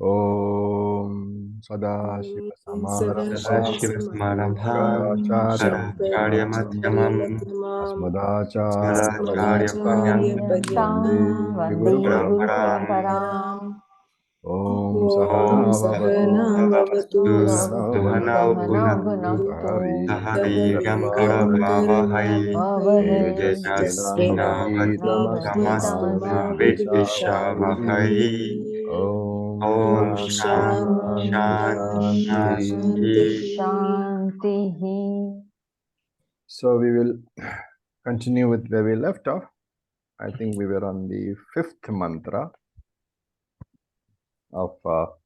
Om Sadashiva-Samaramбhaम् Acharya-Madhyamam Shankaracharya-Madhyamam Asmadacharya-Paryam Asmadacharya-Paryam Vande Guru Paramparam Om Om Sahana Vavatu Sahanavavatu Sahanau Bhunaktu Bhunaktu Sahaviryan Sahaviryan Karavavakai Bhavane Tejasvinavadhitamastu Ma Vidvishavahai Vidvishavahai. Om Om Shanti Shanti Shanti. Shanti. So we will continue with where we left off. I think we were on the fifth mantra of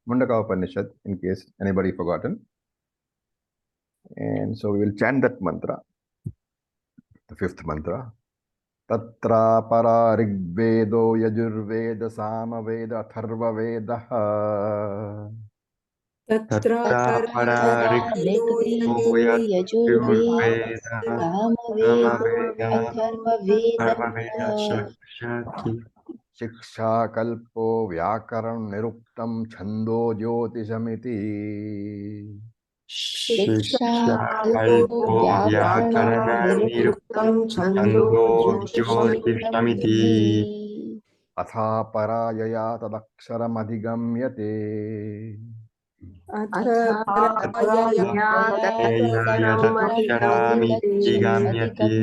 Mundaka Upanishad, in case anybody forgotten. And so we will chant that mantra, the fifth mantra. Tatra para rigvedo yajurveda samaveda atharva vedaha. Tatra ऋग्वेदो Yajurveda Samaveda Atharvaveda शिक्षा कल्पो व्याकरण निरुक्तम छंदो ज्योतिषमिति शिक्षा कल्पो व्याकरणं निरुक्तं छन्दो ज्योतिषमिति अथा परायया तदक्षरमधिगम्यते अथ अथापरया तदक्षरमधिगम्यते.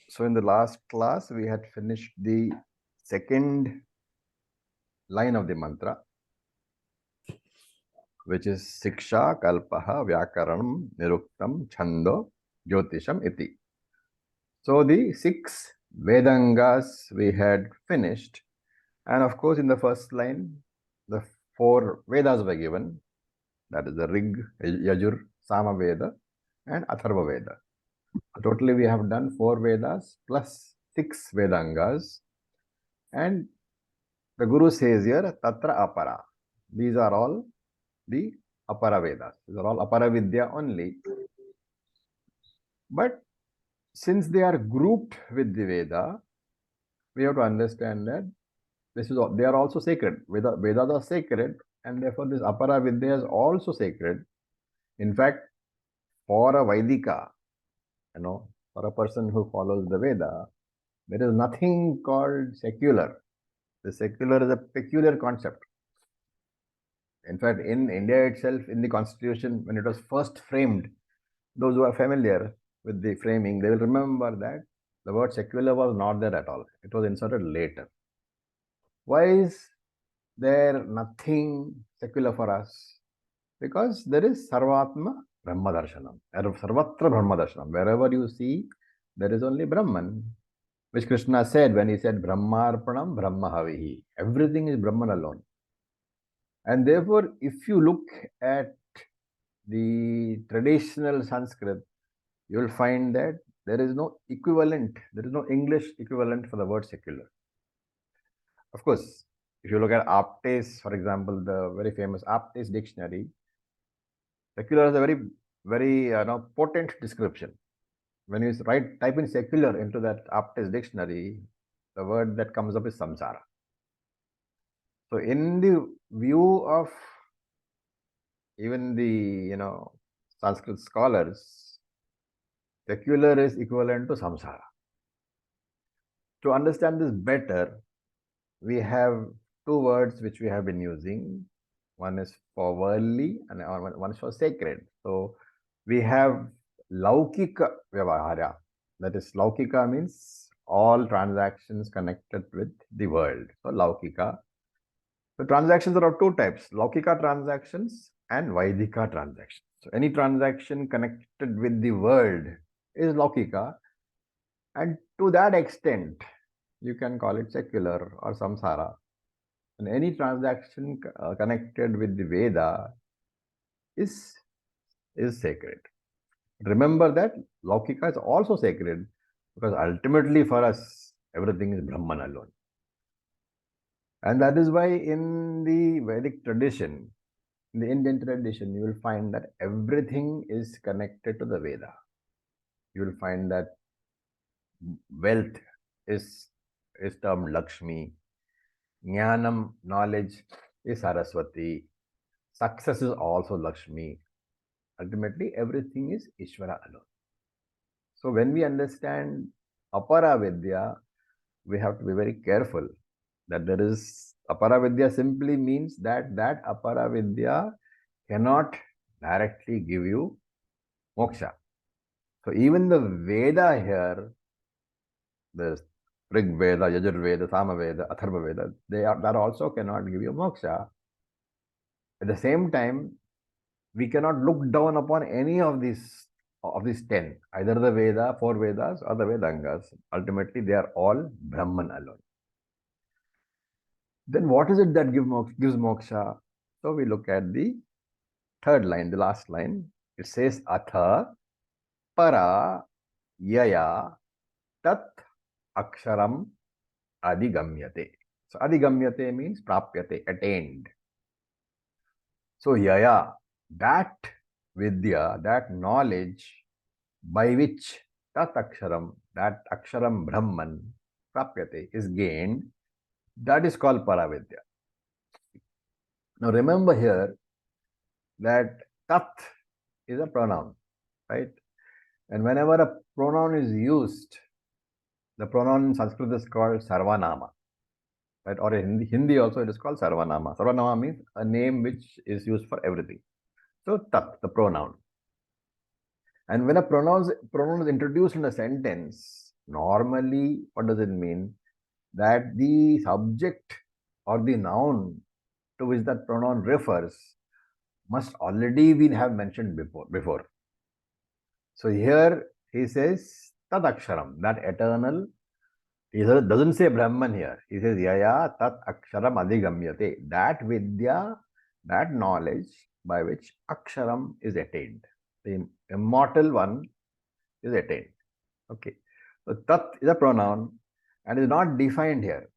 So in the last class, we had finished the second line of the mantra, which is Siksha Kalpaha Vyakaranam Niruktam Chando Jyotisham Iti. So the 6 Vedangas we had finished. And of course, in the first line, the 4 Vedas were given. That is the Rig, Yajur, Samaveda, and Atharva Veda. Totally, we have done 4 Vedas plus 6 Vedangas. And the Guru says here, Tatra Apara. These are all the Apara Vedas. These are all Apara Vidya only. But since they are grouped with the Veda, we have to understand that they are also sacred. Vedas are sacred, and therefore this Apara Vidya is also sacred. In fact, for a Vaidika, for a person who follows the Veda, there is nothing called secular. The secular is a peculiar concept. In fact, in India itself, in the constitution, when it was first framed, those who are familiar with the framing, they will remember that the word secular was not there at all. It was inserted later. Why is there nothing secular for us? Because there is Sarvatma Brahma Darshanam, Sarvatra Brahma Darshanam. Wherever you see, there is only Brahman, which Krishna said when he said Brahmarpanam Brahma Havihi. Everything is Brahman alone. And therefore, if you look at the traditional Sanskrit, you will find that there is no equivalent, there is no English equivalent for the word secular. Of course, if you look at Apte's, for example, the very famous Apte's dictionary, secular is a very, very potent description. When you type in secular into that Apte's dictionary, the word that comes up is samsara. So in the view of even the Sanskrit scholars, secular is equivalent to samsara. To understand this better, we have 2 words which we have been using. One is for worldly and one is for sacred. So we have Laukika Vyavahara. That is, Laukika means all transactions connected with the world. So Laukika. The transactions are of 2 types, Laukika transactions and Vaidika transactions. So any transaction connected with the world is Laukika, and to that extent, you can call it secular or samsara. And any transaction connected with the Veda is sacred. Remember that Laukika is also sacred, because ultimately for us, everything is Brahman alone. And that is why in the Vedic tradition, in the Indian tradition, you will find that everything is connected to the Veda. You will find that wealth is is termed Lakshmi. Jnanam, knowledge, is Saraswati. Success is also Lakshmi. Ultimately, everything is Ishvara alone. So when we understand Apara Vidya, we have to be very careful that there is Apara Vidya simply means that Apara Vidya cannot directly give you moksha. So even the Veda here, the Rig Veda, Yajur Veda, Sama Veda, Atharva Veda, that also cannot give you moksha. At the same time, we cannot look down upon any of these 10, either the Veda, 4 Vedas or the Vedangas. Ultimately, they are all Brahman alone. Then what is it that gives moksha? So we look at the third line, the last line. It says Atha Para Yaya Tat Aksharam Adigamyate. So Adigamyate means Prapyate, attained. So Yaya, that Vidya, that knowledge by which Tat Aksharam, that Aksharam Brahman, Prapyate, is gained, that is called Paravidya. Now remember here that Tat is a pronoun, right? And whenever a pronoun is used, the pronoun in Sanskrit is called Sarvanama, right? Or in Hindi also it is called Sarvanama. Sarvanama means a name which is used for everything. So Tat, the pronoun. And when a pronoun is introduced in a sentence, normally what does it mean? That the subject or the noun to which that pronoun refers must already have mentioned before. So here he says Tat Aksharam, that eternal. He doesn't say Brahman here. He says Yaya Tat Aksharam Adigamyate. That Vidya, that knowledge by which Aksharam is attained. The immortal one is attained. Okay. So Tat is a pronoun and is not defined here.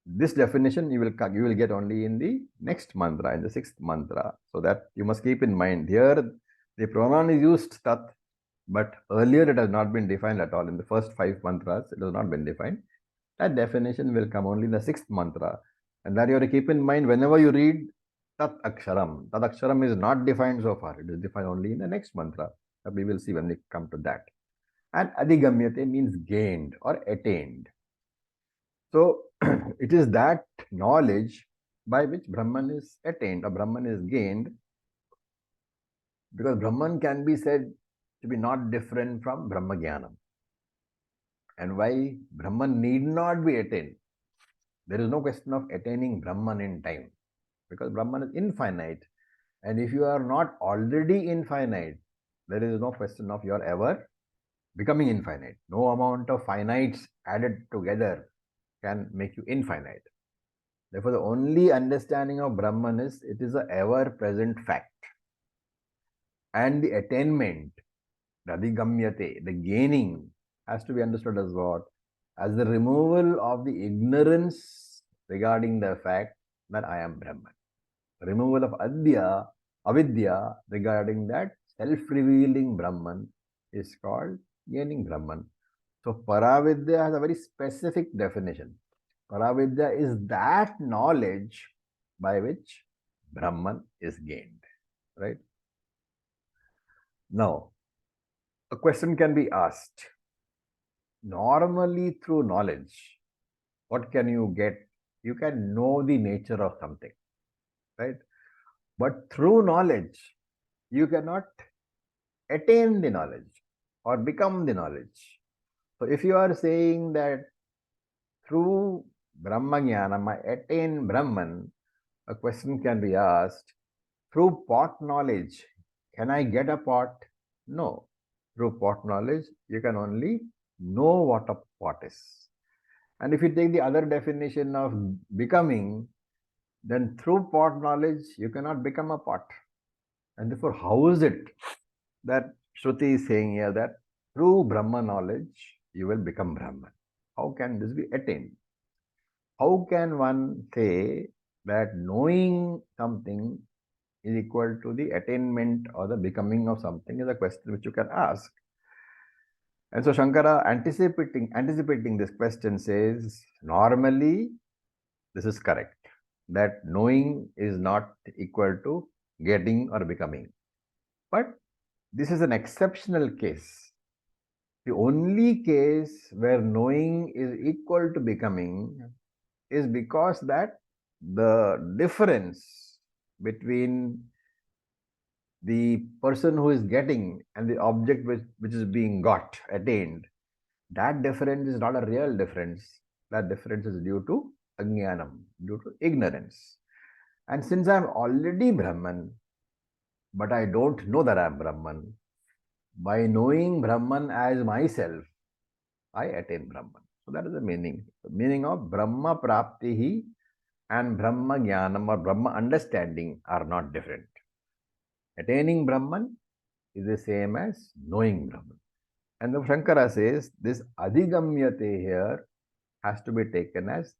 This definition you will get only in the next mantra, in the 6th mantra. So that you must keep in mind. Here the pronoun is used Tat, but earlier it has not been defined at all. In the first 5 mantras, it has not been defined. That definition will come only in the 6th mantra. And that you have to keep in mind whenever you read Tat Aksharam. Tat Aksharam is not defined so far. It is defined only in the next mantra. But we will see when we come to that. And Adigamyate means gained or attained. So it is that knowledge by which Brahman is attained or Brahman is gained, because Brahman can be said to be not different from Brahma Jnanam. And why Brahman need not be attained? There is no question of attaining Brahman in time, because Brahman is infinite. And if you are not already infinite, there is no question of your ever becoming infinite. No amount of finites added together can make you infinite. Therefore, the only understanding of Brahman is it is an ever-present fact. And the attainment, the Adigamyate, the gaining, has to be understood as what? As the removal of the ignorance regarding the fact that I am Brahman. Removal of avidya regarding that self-revealing Brahman is called gaining Brahman. So Paravidya has a very specific definition. Paravidya is that knowledge by which Brahman is gained, right? Now, a question can be asked. Normally through knowledge, what can you get? You can know the nature of something, right? But through knowledge, you cannot attain the knowledge or become the knowledge. So if you are saying that through Brahma Jnanam I attain Brahman, a question can be asked, through pot knowledge, can I get a pot? No. Through pot knowledge, you can only know what a pot is. And if you take the other definition of becoming, then through pot knowledge, you cannot become a pot. And therefore, how is it that Shruti is saying here that through Brahma knowledge, you will become Brahman? How can this be attained? How can one say that knowing something is equal to the attainment or the becoming of something is a question which you can ask. And so Shankara, anticipating this question, says, normally this is correct, that knowing is not equal to getting or becoming. But this is an exceptional case. The only case where knowing is equal to becoming is because that the difference between the person who is getting and the object which is being got, attained, that difference is not a real difference. That difference is due to ajnanam, due to ignorance. And since I'm already Brahman, but I don't know that I'm Brahman, by knowing Brahman as myself, I attain Brahman. So that is the meaning. The meaning of Brahma Praptihi and Brahma Jnanam or Brahma understanding are not different. Attaining Brahman is the same as knowing Brahman. And the Shankara says this Adhigamyate here has to be taken as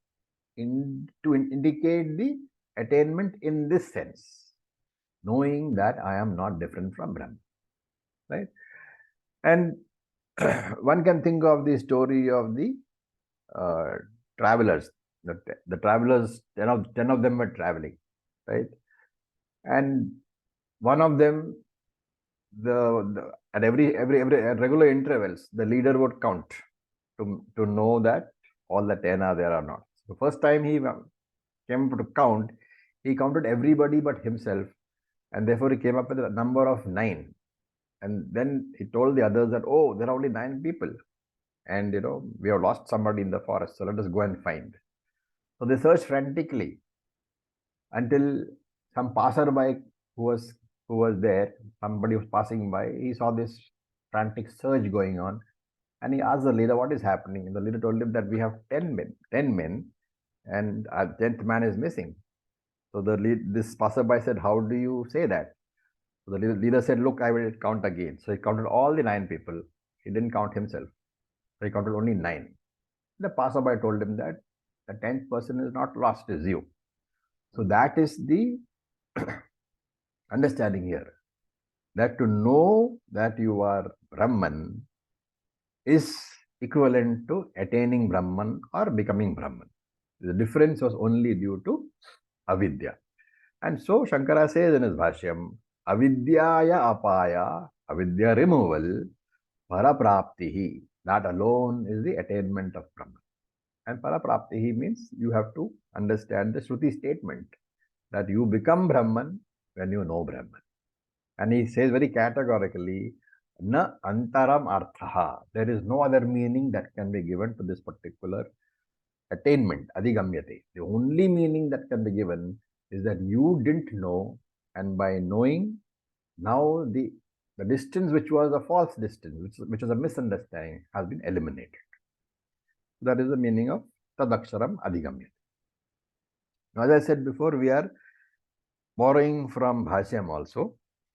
to indicate the attainment in this sense, knowing that I am not different from Brahman, right? And one can think of the story of the travelers. The travelers, 10 of them were traveling, right? And one of them, at every at regular intervals, the leader would count to know that all the 10 are there or not. The first time he came to count, he counted everybody but himself, and therefore he came up with a number of 9. And then he told the others that, oh, there are only 9 people, and we have lost somebody in the forest, so let us go and find. So they searched frantically until some passerby who was there, somebody was passing by, he saw this frantic search going on, and he asked the leader, what is happening? And the leader told him that we have 10 men, and our 10th man is missing. So this passerby said, how do you say that? So the leader said, look, I will count again. So he counted all the 9 people. He didn't count himself. So he counted only 9. The passerby told him that the 10th person is not lost, is you. So that is the understanding here. That to know that you are Brahman is equivalent to attaining Brahman or becoming Brahman. The difference was only due to avidya. And so Shankara says in his Bhashyam, avidyaya apaya, avidya removal, parapraptihi. That alone is the attainment of Brahman. And parapraptihi means you have to understand the Shruti statement that you become Brahman when you know Brahman. And he says very categorically, na antaram arthaha. There is no other meaning that can be given to this particular attainment, adhigamyate. The only meaning that can be given is that you didn't know, and by knowing, now the distance which was a false distance, which was a misunderstanding, has been eliminated. That is the meaning of tadaksharam adhigamyate. Now, as I said before, we are borrowing from Bhashyam also.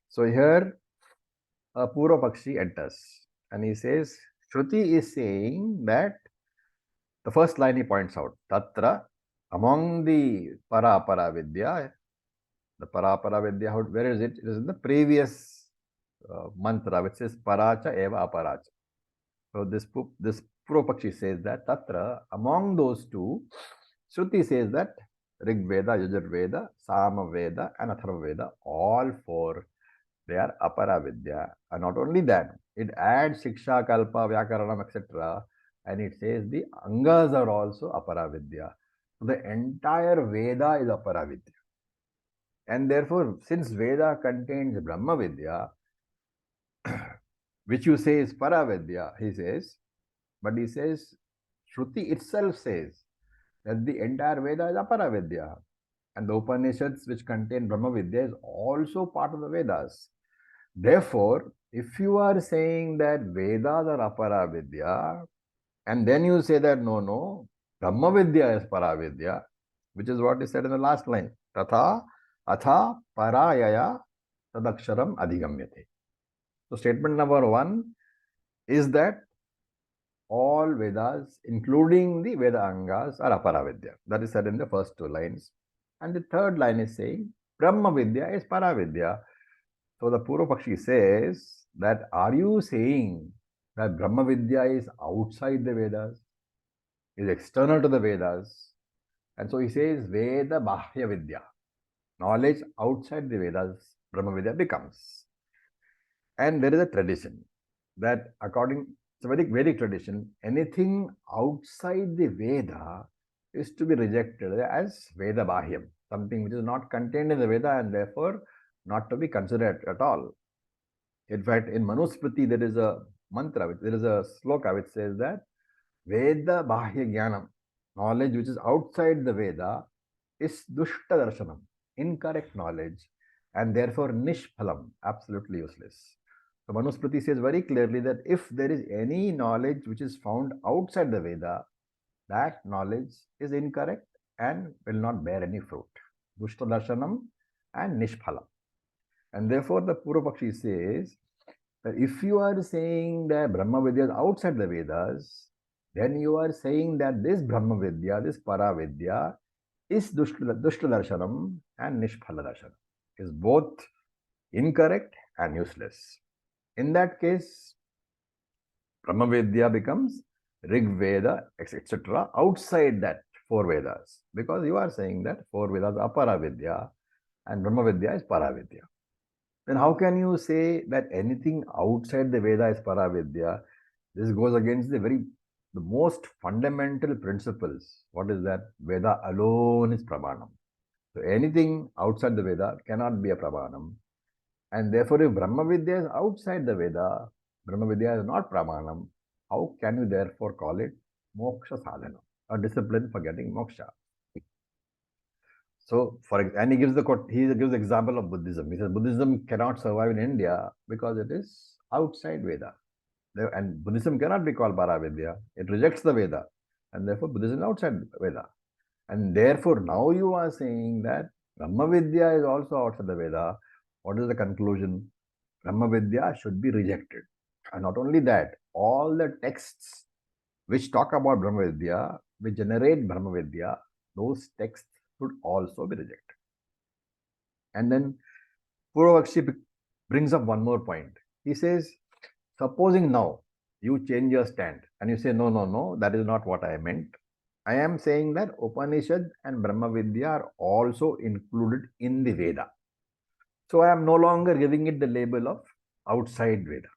So here, a Purva Pakshi enters and he says, Shruti is saying that the first line he points out, Tatra, among the Para Vidya, the Para Vidya, where is it? It is in the previous mantra, which says Paracha Eva Aparacha. So this Purva Pakshi says that Tatra, among those two, Shruti says that Rig Veda, Yajur Veda, Sama Veda, and Atharva Veda, all 4, they are Apara Vidya. And not only that, it adds Shiksha, Kalpa, Vyakaranam, etc. And it says the Angas are also Apara Vidya. So the entire Veda is Apara Vidya. And therefore, since Veda contains Brahma Vidya, which you say is Paravidya, he says, but he says, Shruti itself says that the entire Veda is Aparavidya. And the Upanishads which contain Brahma Vidya is also part of the Vedas. Therefore, if you are saying that Vedas are Aparavidya, and then you say that no, Brahma Vidya is Paravidya, which is what is said in the last line, Tatha Atha Parayaya Tadaksharam Adhigamyate. So statement number 1 is that all Vedas, including the Veda Angas, are Aparavidya. That is said in the first 2 lines. And the third line is saying Brahma Vidya is Paravidya. So the Purva Pakshi says that, are you saying that Brahma Vidya is outside the Vedas, is external to the Vedas. And so he says Veda Bahya Vidya. Knowledge outside the Vedas, Brahma Vidya becomes. And there is a tradition that it's a very Vedic tradition, anything outside the Veda is to be rejected as Veda Bahyam, something which is not contained in the Veda and therefore not to be considered at all. In fact, in Manusmriti, there is a mantra, there is a sloka which says that Veda Bahya Jnanam, knowledge which is outside the Veda, is Dushta Darshanam, incorrect knowledge, and therefore Nishphalam, absolutely useless. So Manusmriti says very clearly that if there is any knowledge which is found outside the Veda, that knowledge is incorrect and will not bear any fruit. Dushta Darshanam and Nishphalam. And therefore, the Purvapakshi says that if you are saying that Brahma Vidya is outside the Vedas, then you are saying that this Brahma Vidya, this Para Vidya, is Dushta Darshanam and Nishphala Darshanam, is both incorrect and useless. In that case, Brahma Vidya becomes Rig Veda, etc., outside that four Vedas, because you are saying that four Vedas are Para Vidya and Brahma Vidya is Para Vidya. Then how can you say that anything outside the Veda is Para Vidya? This goes against the most fundamental principles. What is that? Veda alone is Pramanam. So anything outside the Veda cannot be a Pramanam. And therefore, if Brahma Vidya is outside the Veda, Brahma Vidya is not Pramanam, how can you therefore call it Moksha Sadhana, a discipline for getting moksha? So, and he gives the example of Buddhism. He says Buddhism cannot survive in India because it is outside Veda. And Buddhism cannot be called Paravidya. It rejects the Veda. And therefore, Buddhism is outside Veda. And therefore, now you are saying that Brahma Vidya is also outside the Veda. What is the conclusion? Brahma Vidya should be rejected. And not only that, all the texts which talk about Brahma Vidya, which generate Brahma Vidya, those texts should also be rejected. And then Purvapakshi brings up one more point. He says, supposing now you change your stand and you say, no, that is not what I meant. I am saying that Upanishad and Brahma Vidya are also included in the Veda. So I am no longer giving it the label of outside Veda.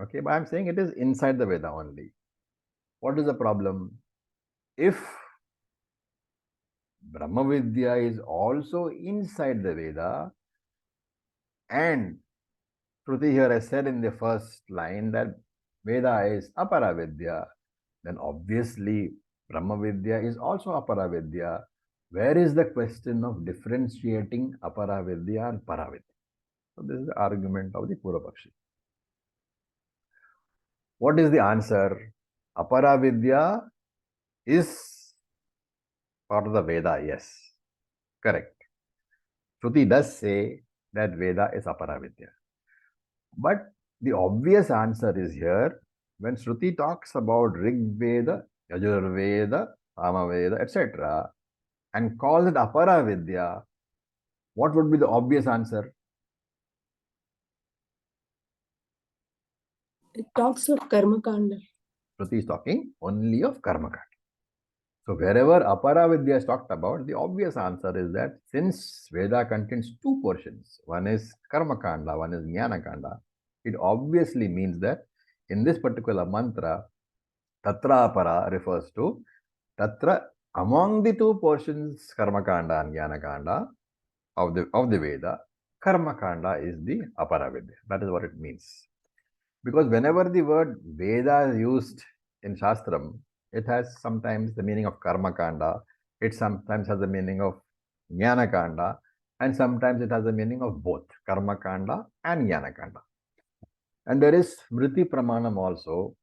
Okay, but I am saying it is inside the Veda only. What is the problem? If Brahma Vidya is also inside the Veda, and Shruti here has said in the first line that Veda is Apara Vidya, then obviously Brahma Vidya is also Apara Vidya. Where is the question of differentiating Apara Vidya and Para Vidya? So this is the argument of the Purvapakshi. What is the answer? Apara Vidya is part of the Veda, yes. Correct. Shruti does say that Veda is Apara Vidya. But the obvious answer is here, when Shruti talks about Rig Veda, Yajur Veda, Sama Veda, etc., and calls it Apara Vidya, what would be the obvious answer? It talks of Karma Kanda. Shruti is talking only of Karma Kanda. So wherever Apara Vidya is talked about, the obvious answer is that since Veda contains two portions, one is Karma Kanda, one is Jnana Kanda, it obviously means that in this particular mantra, Tatra Apara refers to Tatra among the two portions, Karma Kanda and Jnana Kanda of the Veda, Karma Kanda is the Apara Vidya. That is what it means. Because whenever the word Veda is used in Shastram, it has sometimes the meaning of Karma Kanda, it sometimes has the meaning of Jnana Kanda, and sometimes it has the meaning of both Karma Kanda and Jnana Kanda. And there is Smriti Pramanam also.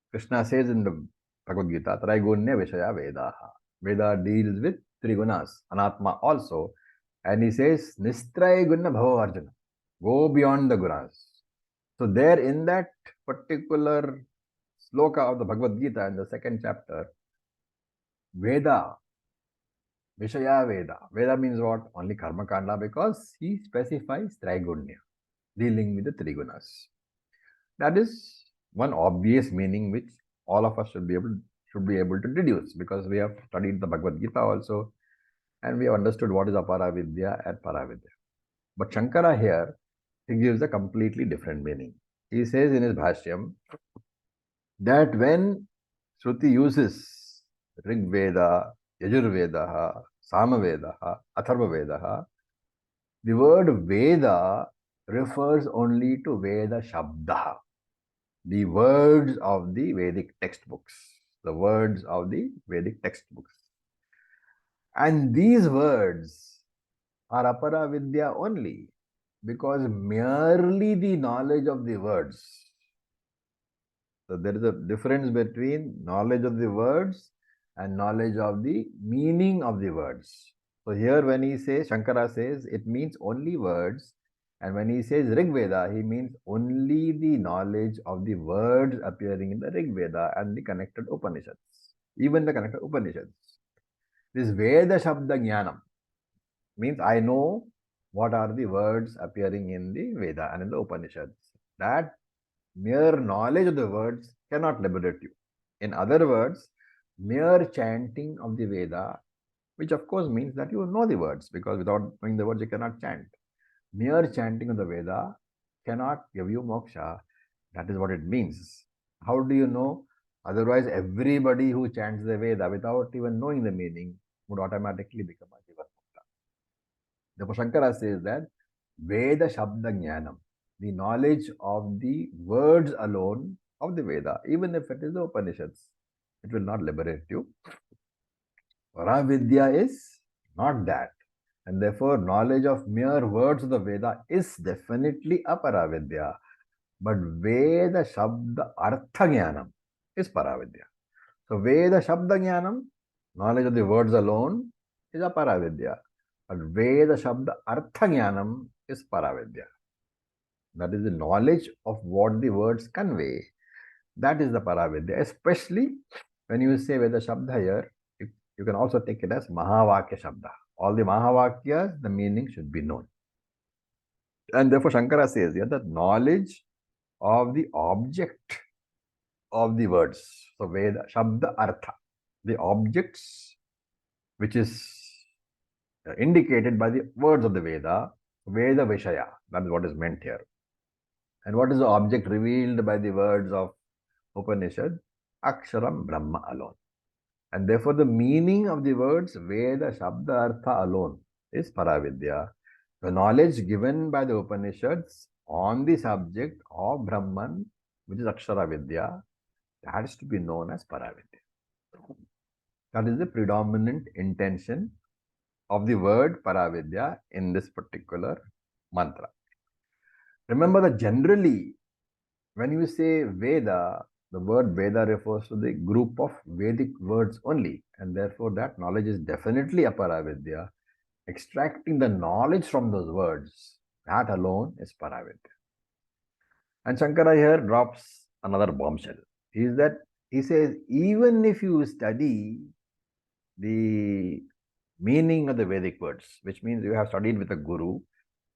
Krishna says in the Bhagavad Gita, Traigunya Vishaya Vedaha. Veda deals with three gunas, Anatma also. And he says, Nistraigunya Bhava Arjuna. Go beyond the gunas. So there in that particular sloka of the Bhagavad Gita in the second chapter, Veda, Vishaya Veda. Veda means what? Only Karma Kanda, because he specifies Traigunya, dealing with the three gunas. That is one obvious meaning which all of us should be able to deduce, because we have studied the Bhagavad Gita also, and we have understood what is Aparavidya and Paravidya. But Shankara here, he gives a completely different meaning. He says in his Bhashyam that when Shruti uses Rig Veda, Yajurveda, Samaveda, Atharva Veda, the word Veda refers only to Veda Shabda, the words of the Vedic textbooks. The words of the Vedic textbooks. And these words are Aparavidya only, because merely the knowledge of the words. So there is a difference between knowledge of the words and knowledge of the meaning of the words. So here when he says, Shankara says, it means only words. And when he says Rig Veda, he means only the knowledge of the words appearing in the Rig Veda and the connected Upanishads. Even the connected Upanishads. This Veda Shabda Jnanam means I know what are the words appearing in the Veda and in the Upanishads. That mere knowledge of the words cannot liberate you. In other words, mere chanting of the Veda, which of course means that you know the words, because without knowing the words you cannot chant. Mere chanting of the Veda cannot give you moksha. That is what it means. How do you know? Otherwise, everybody who chants the Veda without even knowing the meaning would automatically become a Jivanmukta. Therefore, Shankara says that Veda Shabda Jnanam, the knowledge of the words alone of the Veda, even if it is the Upanishads, it will not liberate you. Paravidya is not that. And therefore, knowledge of mere words of the Veda is definitely a Paravidya. But Veda Shabda Artha Jnanam is Paravidya. So, Veda Shabda Jnanam, knowledge of the words alone, is a Paravidya. But Veda Shabda Artha Jnanam is Paravidya. That is the knowledge of what the words convey. That is the Paravidya. Especially when you say Veda Shabda here, you can also take it as Mahavakya Shabda. All the Mahavakyas, the meaning should be known. And therefore, Shankara says here that knowledge of the object of the words. So, Veda, Shabda, Artha. The objects which is indicated by the words of the Veda, Veda Vishaya. That is what is meant here. And what is the object revealed by the words of Upanishad? Aksharam Brahma alone. And therefore, the meaning of the words Veda, Shabda, Artha alone is Paravidya. The knowledge given by the Upanishads on the subject of Brahman, which is Akshara Vidya, that is to be known as Paravidya. That is the predominant intention of the word Paravidya in this particular mantra. Remember that generally, when you say Veda, the word Veda refers to the group of Vedic words only, and therefore that knowledge is definitely a Paravidya. Extracting the knowledge from those words, that alone is Paravidya. And Shankara here drops another bombshell. He says, even if you study the meaning of the Vedic words, which means you have studied with a guru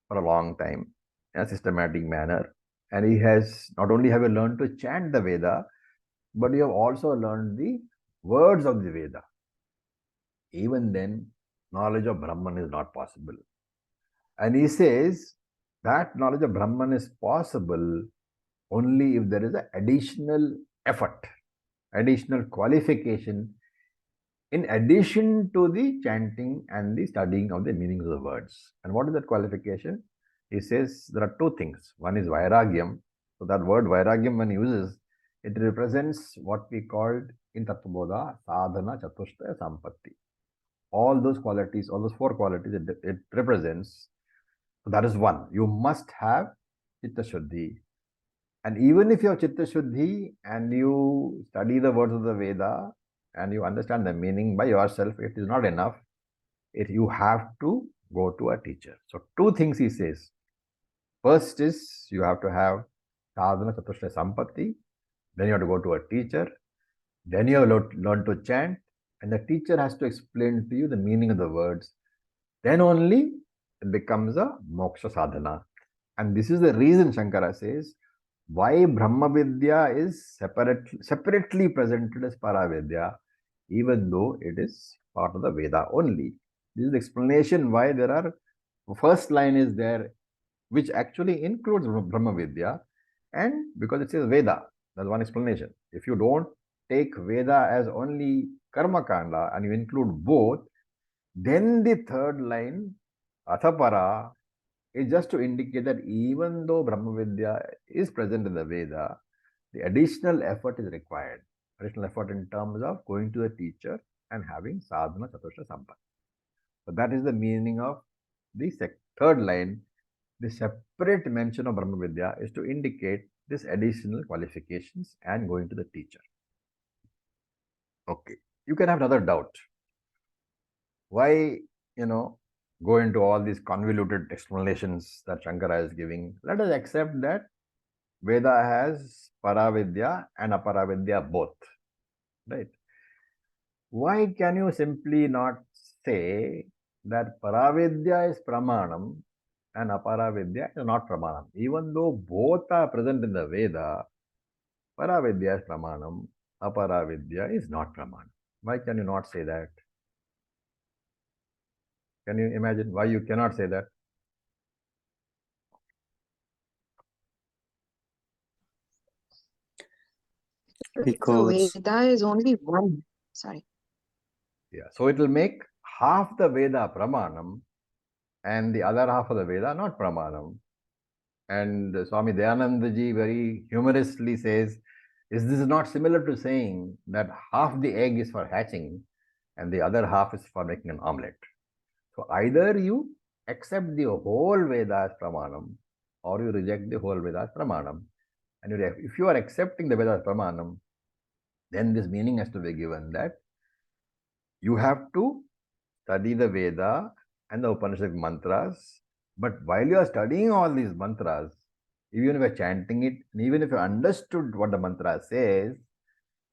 for a long time in a systematic manner, and he has not only have you learned to chant the Veda, but you have also learned the words of the Veda. Even then, knowledge of Brahman is not possible. And he says that knowledge of Brahman is possible only if there is an additional effort, additional qualification in addition to the chanting and the studying of the meanings of the words. And what is that qualification? He says there are two things. One is Vairagyam. So that word Vairagyam, when he uses, it represents what we called in Tattvabodha Sadhana Chatushtaya Sampatti. All those qualities, all those four qualities it represents. So that is one. You must have Chitta Shuddhi. And even if you have Chitta Shuddhi and you study the words of the Veda and you understand the meaning by yourself, it is not enough. You have to go to a teacher. So two things he says. First is you have to have Sadhana Chatushtaya Sampatti. Then you have to go to a teacher. Then you have to learn to chant. And the teacher has to explain to you the meaning of the words. Then only it becomes a moksha sadhana. And this is the reason Shankara says why Brahma Vidya is separately presented as Paravidya, even though it is part of the Veda only. This is the explanation why there are, first line is there, which actually includes Brahma Vidya, and because it says Veda, that's one explanation. If you don't take Veda as only Karma Kanda and you include both, then the third line, Athapara, is just to indicate that even though Brahma Vidya is present in the Veda, the additional effort is required. Additional effort in terms of going to the teacher and having sadhana chatusha sampan. So that is the meaning of the third line. The separate mention of Brahma Vidya is to indicate this additional qualifications and going to the teacher. Okay. You can have another doubt. Why, go into all these convoluted explanations that Shankara is giving? Let us accept that Veda has Paravidya and Aparavidya both, right? Why can you simply not say that Paravidya is Pramanam and Aparavidya is not Pramanam? Even though both are present in the Veda, Paravidya is Pramanam, Aparavidya is not Pramanam. Why can you not say that? Can you imagine why you cannot say that? Because Veda is only one. Sorry. Yeah. So it will make half the Veda Pramanam and the other half of the Veda not Pramanam. And Swami Dayanandaji very humorously says, is this not similar to saying that half the egg is for hatching and the other half is for making an omelette? So either you accept the whole Veda as Pramanam or you reject the whole Veda as Pramanam. And if you are accepting the Veda as Pramanam, then this meaning has to be given that you have to study the Veda and the Upanishadic mantras. But while you are studying all these mantras, even if you are chanting it, and even if you understood what the mantra says,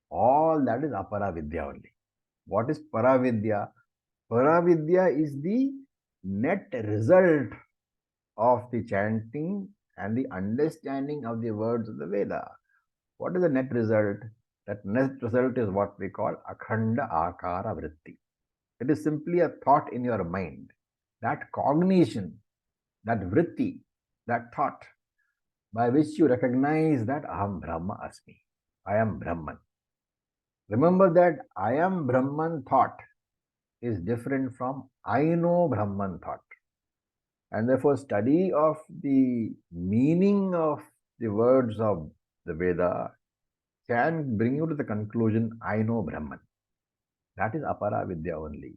all that is Aparavidya only. What is Paravidya? Paravidya is the net result of the chanting and the understanding of the words of the Veda. What is the net result? That net result is what we call Akhanda Akara Vritti. It is simply a thought in your mind. That cognition, that vritti, that thought by which you recognize that Aham Brahma Asmi. I am Brahman. Remember that I am Brahman thought is different from I know Brahman thought. And therefore, study of the meaning of the words of the Veda can bring you to the conclusion, I know Brahman. That is Aparavidya only.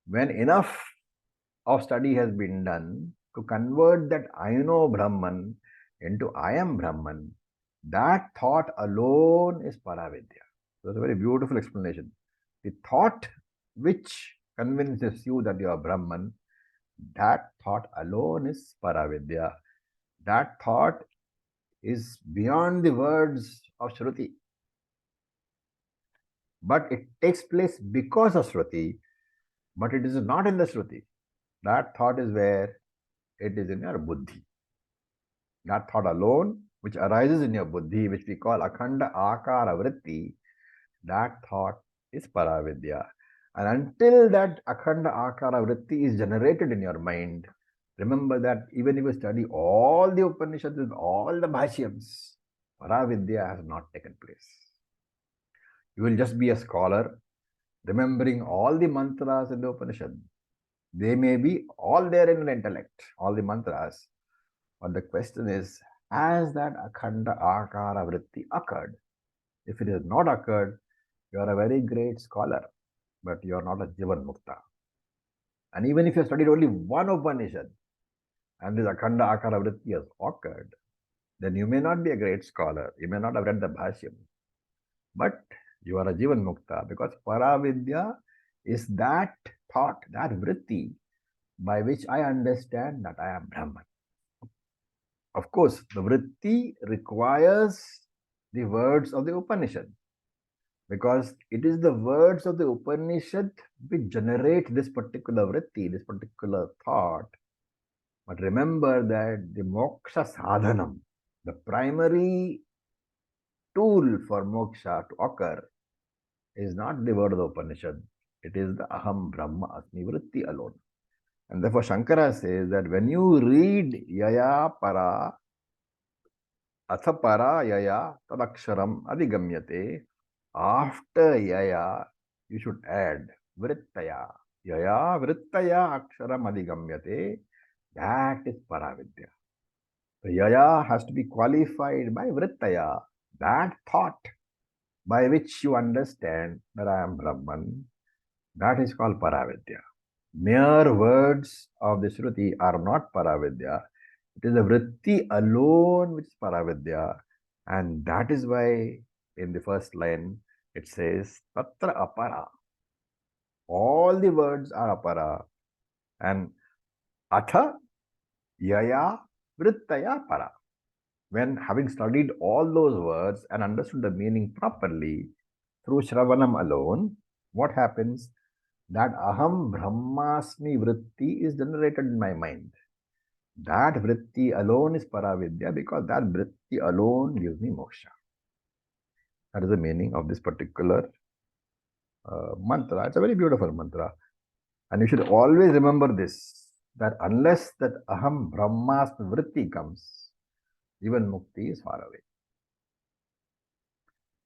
When enough of study has been done to convert that I know Brahman into I am Brahman, that thought alone is Paravidya. That's a very beautiful explanation. The thought which convinces you that you are Brahman, that thought alone is Paravidya. That thought is beyond the words of Shruti. But it takes place because of Shruti, but it is not in the Shruti. That thought is where it is in your buddhi. That thought alone, which arises in your buddhi, which we call akhanda akara vritti, that thought is paravidya. And until that akhanda akara vritti is generated in your mind, remember that even if you study all the Upanishads with all the bhashyams, paravidya has not taken place. You will just be a scholar, remembering all the mantras in the Upanishad. They may be all there in the intellect, all the mantras. But the question is, has that akhanda akara vritti occurred? If it has not occurred, you are a very great scholar, but you are not a jivan mukta. And even if you have studied only one Upanishad, and this akhanda akara vritti has occurred, then you may not be a great scholar. You may not have read the bhashyam. But you are a jivan mukta because paravidya is that thought, that vritti, by which I understand that I am Brahman. Of course, the vritti requires the words of the Upanishad because it is the words of the Upanishad which generate this particular vritti, this particular thought. But remember that the moksha sadhanam, The primary tool for moksha to occur is not the word of the Upanishad. It is the Aham Brahma Asmi Vritti alone. And therefore Shankara says that when you read Yaya Para, Atha Para Yaya Tadaksharam Adigamyate, after Yaya, you should add Vrittaya. Yaya Vrittaya Aksharam Adigamyate. That is Paravidya. The Yaya has to be qualified by Vrittaya. That thought by which you understand that I am Brahman, that is called Paravidya. Mere words of the Shruti are not Paravidya. It is the Vritti alone which is Paravidya. And that is why in the first line it says Tatra Apara. All the words are Apara. And Atha Yaya Vrittaya Para. When having studied all those words and understood the meaning properly through Shravanam alone, what happens? That Aham Brahmasmi Vritti is generated in my mind. That Vritti alone is Paravidya because that Vritti alone gives me moksha. That is the meaning of this particular mantra. It's a very beautiful mantra. And you should always remember this, that unless that Aham Brahmasmi Vritti comes, even mukti is far away.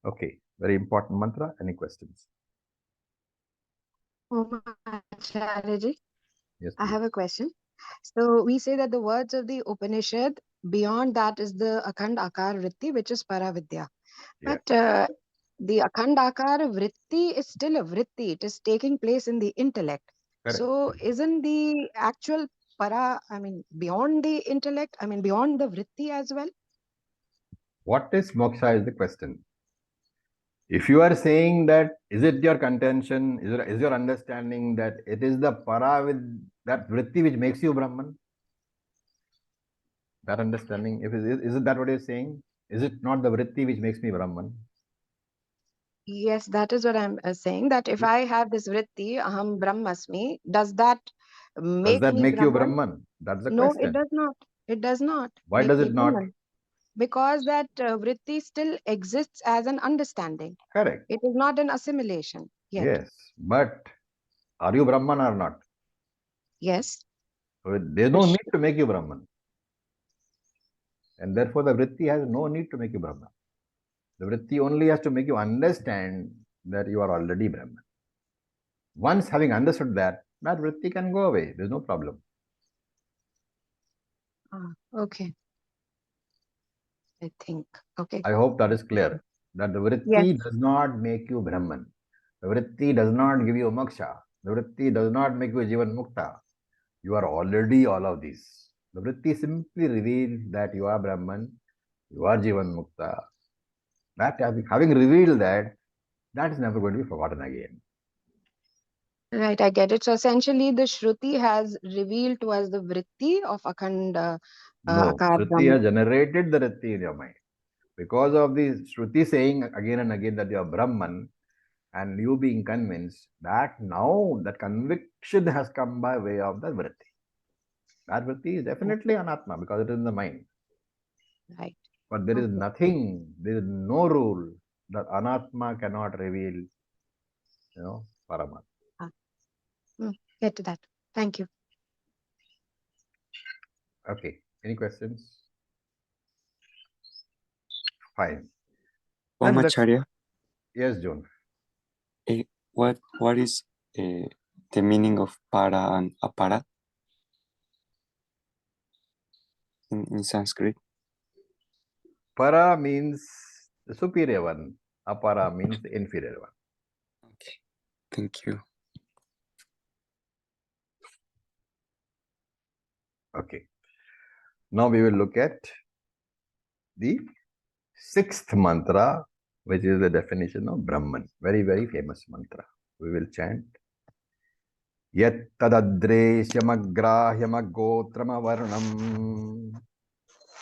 Okay, very important mantra. Any questions? Acharya, Yes, I please. have a question. So we say that the words of the Upanishad, beyond that is the Akhand Akar Vritti, which is Paravidya. Yeah. But the Akhand Akar Vritti is still a Vritti. It is taking place in the intellect. Correct. So isn't the actual beyond the intellect, beyond the Vritti as well? What is moksha is the question. If you are saying that, is it your contention, is your understanding that it is the para with that vritti which makes you Brahman? That understanding, is it that what you're saying? Is it not the vritti which makes me Brahman? Yes, that is what I'm saying. That if I have this Vritti, Aham Brahmasmi, does that Does make that me make you Brahman? Brahman? That's the No, question. it does not. It does not Why make does me it not? Brahman. Because that Vritti still exists as an understanding. Correct. It is not an assimilation yet. Yes. But are you Brahman or not? Yes. So there's no need to make you Brahman. And therefore the vritti has no need to make you Brahman. The vritti only has to make you understand that you are already Brahman. Once having understood that, that vritti can go away. There's no problem. Okay. I think. Okay. I hope that is clear. That the vritti does not make you Brahman. The vritti does not give you moksha. The vritti does not make you Jivan Mukta. You are already all of these. The vritti simply reveals that you are Brahman, you are Jivan Mukta. That having revealed that, that is never going to be forgotten again. Right, I get it. So essentially, the Shruti has revealed to us the Vritti of Akhand No, Akar Shruti Brahman. has generated the vritti in your mind. Because of the Shruti saying again and again that you are Brahman, and you being convinced that now that conviction has come by way of the vritti. That vritti is definitely anatma because it is in the mind. Right. But there is nothing, there is no rule that anatma cannot reveal, Paramatma. Get to that. Thank you. Okay. Any questions? Fine. Om Then Acharya, yes, John. what is the meaning of para and apara in Sanskrit? Para means the superior one. Apara means the inferior one. Okay, thank you. Okay. Now we will look at the sixth mantra, which is the definition of Brahman. Very, very famous mantra. We will chant. Yat tadadreshyamagrahyamagotramavarnam.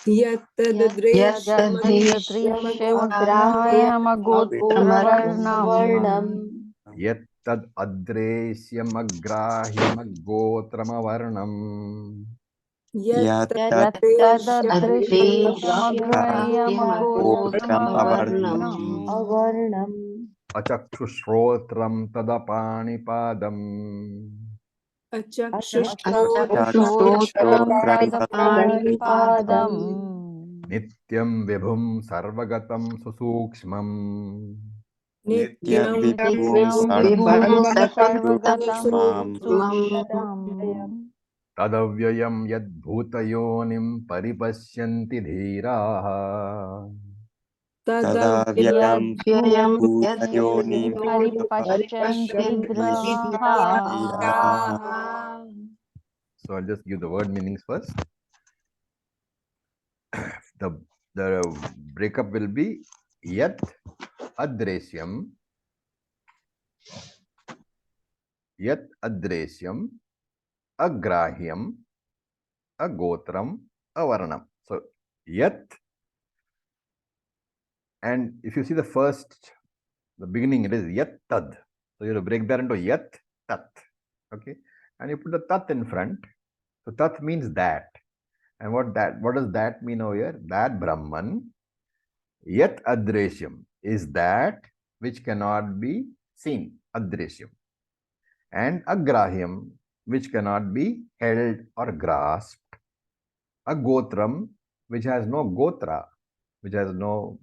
यद्दृश्यमग्राह्यमगोत्रवर्णम् Yat tadadreshyamagrahyamagotramavarnam. अवर्णम् अवर्णम् Achakshushrotram tadapaanipadam. चक्षुश्रोत्रं तत्पाणिपादम् Nityam vibhum sarvagatam susukshmam. नित्यं विभुं विभुं सर्वगतं सर्वगतम् सूक्ष्मम् Tadavyayam yadbhutayonim paripashyanti dhiraha. तदा व्ययं यद् भूतयोनिं परिपश्यन्ति पश्यन्ति धीराः So I'll just give the word meanings first. The breakup will be yat adresyam, agrahyam, agotram, avarnam. So yat, and if you see the beginning, it is yat tad. So you have to break that into yat tat. Okay, and you put the tat in front. So tat means that. And what does that mean over here? That Brahman, yat adreshyam, is that which cannot be seen, adreshyam. And agrahyam, which cannot be held or grasped. Agotram, which has no gotra, which has no,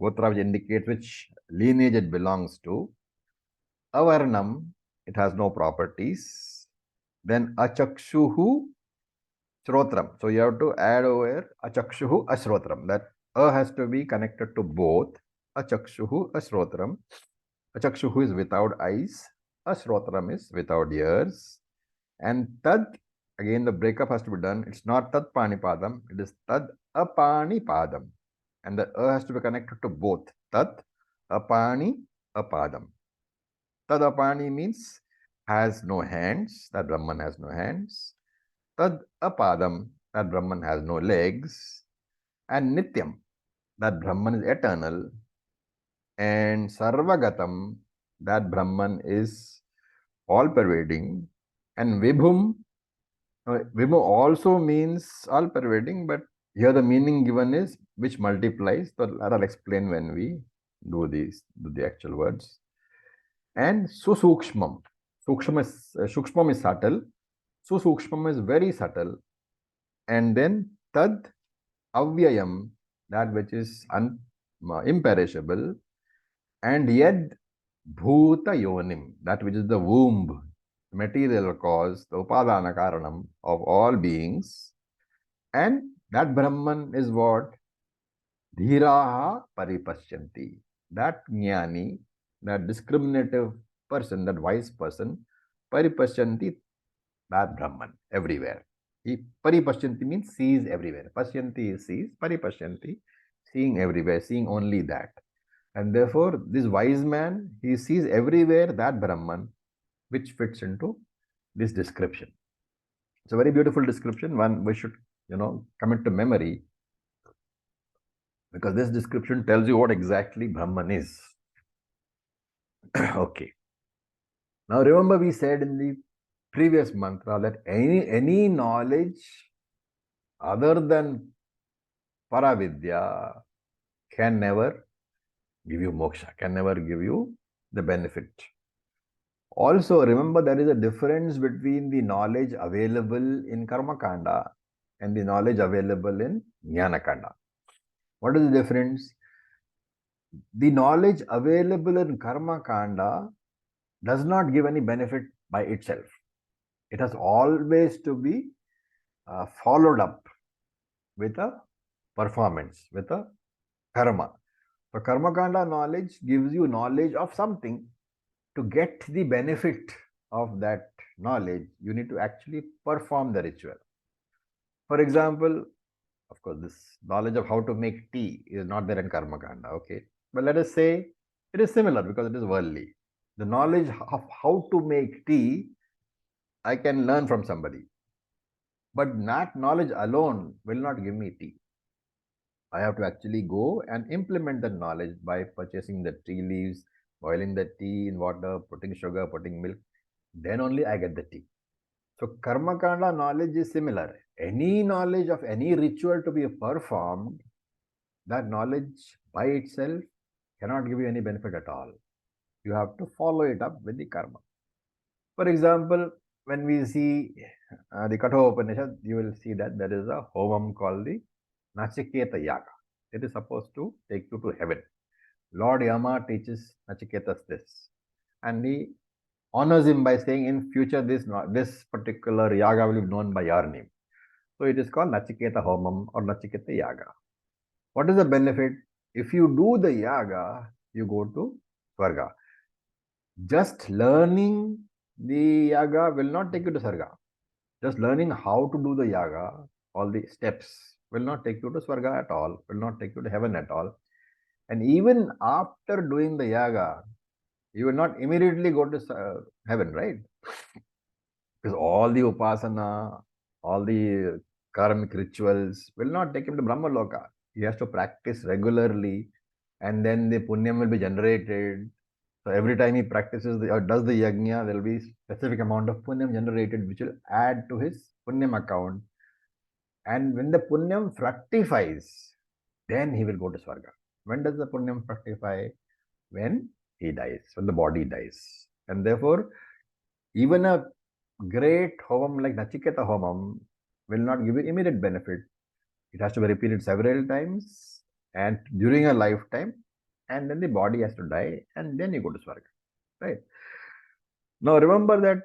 gotra which indicates which lineage it belongs to. Avarnam, it has no properties. Then achakshuhu Shrotram. So you have to add over here achakshuhu ashrotram. That a has to be connected to both. Achakshuhu ashrotram. Achakshuhu is without eyes. Ashrotram is without ears. And tad, again the breakup has to be done. It's not tad panipadam. It is tad apanipadam. And the a has to be connected to both. Tad apani apadam. Tad apani means has no hands. That Brahman has no hands. Tad apadam, that Brahman has no legs. And nityam, that Brahman is eternal. And sarvagatam, that Brahman is all pervading. And vibhum, vibhum also means all pervading, but here the meaning given is which multiplies. So that I'll explain when we do the actual words. And susukshmam. Sukshmam is subtle. Susukshmam is very subtle. And then tad avyayam, that which is imperishable. And yad bhuta yonim, that which is the womb, material cause, the upadana karanam of all beings. And that Brahman is what? Dhiraha paripashyanti. That jnani, that discriminative person, that wise person, paripashyanti, that Brahman, everywhere. Paripashyanti means sees everywhere. Pashyanti is sees, paripashyanti, seeing everywhere, seeing only that. And therefore, this wise man, he sees everywhere that Brahman, which fits into this description. It's a very beautiful description, one we should, commit to memory, because this description tells you what exactly Brahman is. Okay. Now remember, we said in the previous mantra that any knowledge other than Paravidya can never give you moksha, can never give you the benefit. Also, remember there is a difference between the knowledge available in Karma Kanda and the knowledge available in Jnana Kanda. What is the difference? The knowledge available in Karma Kanda does not give any benefit by itself. It has always to be followed up with a performance, with a karma. So Karma Kanda knowledge gives you knowledge of something. To get the benefit of that knowledge, you need to actually perform the ritual. For example, of course, this knowledge of how to make tea is not there in Karma Kanda, okay? But let us say it is similar because it is worldly. The knowledge of how to make tea, I can learn from somebody. But that knowledge alone will not give me tea. I have to actually go and implement the knowledge by purchasing the tea leaves, boiling the tea in water, putting sugar, putting milk. Then only I get the tea. So karma kanda knowledge is similar. Any knowledge of any ritual to be performed, that knowledge by itself cannot give you any benefit at all. You have to follow it up with the karma. For example, when we see the Katha Upanishad, you will see that there is a homam called the Nachiketa Yaga. It is supposed to take you to heaven. Lord Yama teaches Nachiketas this, and he honors him by saying, in future this particular yaga will be known by your name. So it is called Nachiketa Homam or Nachiketa Yaga. What is the benefit? If you do the yaga, you go to Swarga. Just learning the yaga will not take you to Swarga. Just learning how to do the yaga, all the steps, will not take you to Swarga at all, will not take you to heaven at all. And even after doing the yaga, you will not immediately go to heaven, right? Because all the upasana, all the karmic rituals will not take him to Brahma Loka. He has to practice regularly, and then the punyam will be generated. So every time he practices or does the yajna, there will be specific amount of punyam generated, which will add to his punyam account. And when the punyam fructifies, then he will go to Swarga. When does the punyam fructify? When he dies, when the body dies. And therefore, even a great homam like Nachiketa homam will not give you immediate benefit. It has to be repeated several times and during a lifetime, and then the body has to die, and then you go to Swarga. Right? Now remember that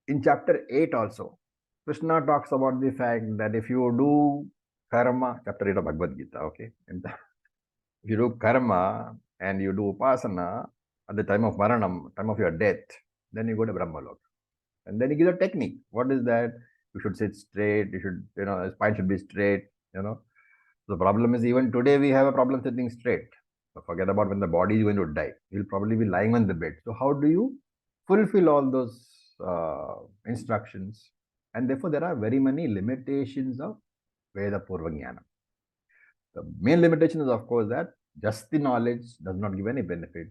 in chapter 8 also, Krishna talks about the fact that if you do karma, chapter 8 of Bhagavad Gita, okay? If you do karma and you do upasana at the time of maranam, time of your death, then you go to Brahmaloka. And then he gives a technique. What is that? You should sit straight. You should, spine should be straight. The problem is even today we have a problem sitting straight. So forget about when the body is going to die. You'll probably be lying on the bed. So how do you fulfill all those instructions? And therefore there are very many limitations of Veda Purva Jnana. The main limitation is, of course, that just the knowledge does not give any benefit.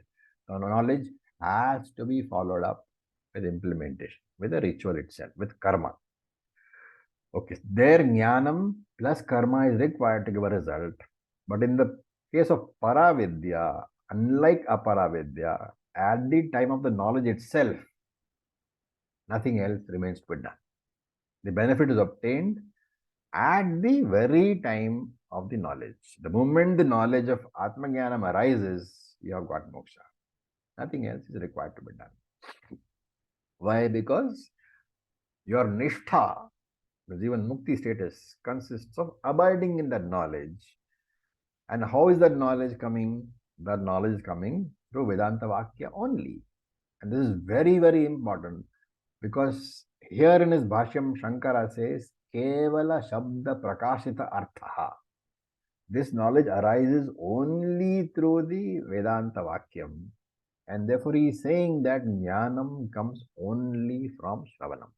The knowledge has to be followed up with implementation, with the ritual itself, with karma. Okay, there jnanam plus karma is required to give a result. But in the case of paravidya, unlike aparavidya, at the time of the knowledge itself, nothing else remains to be done. The benefit is obtained at the very time of the knowledge. The moment the knowledge of Atmajnanam arises, you have got moksha. Nothing else is required to be done. Why? Because your nishtha, because even mukti status, consists of abiding in that knowledge. And how is that knowledge coming? That knowledge is coming through Vedanta Vakya only. And this is very, very important, because here in his Bhashyam, Shankara says, Kevala Shabda Prakashita Arthaha. This knowledge arises only through the Vedanta Vakyam. And therefore he is saying that Jnanam comes only from Shravanam.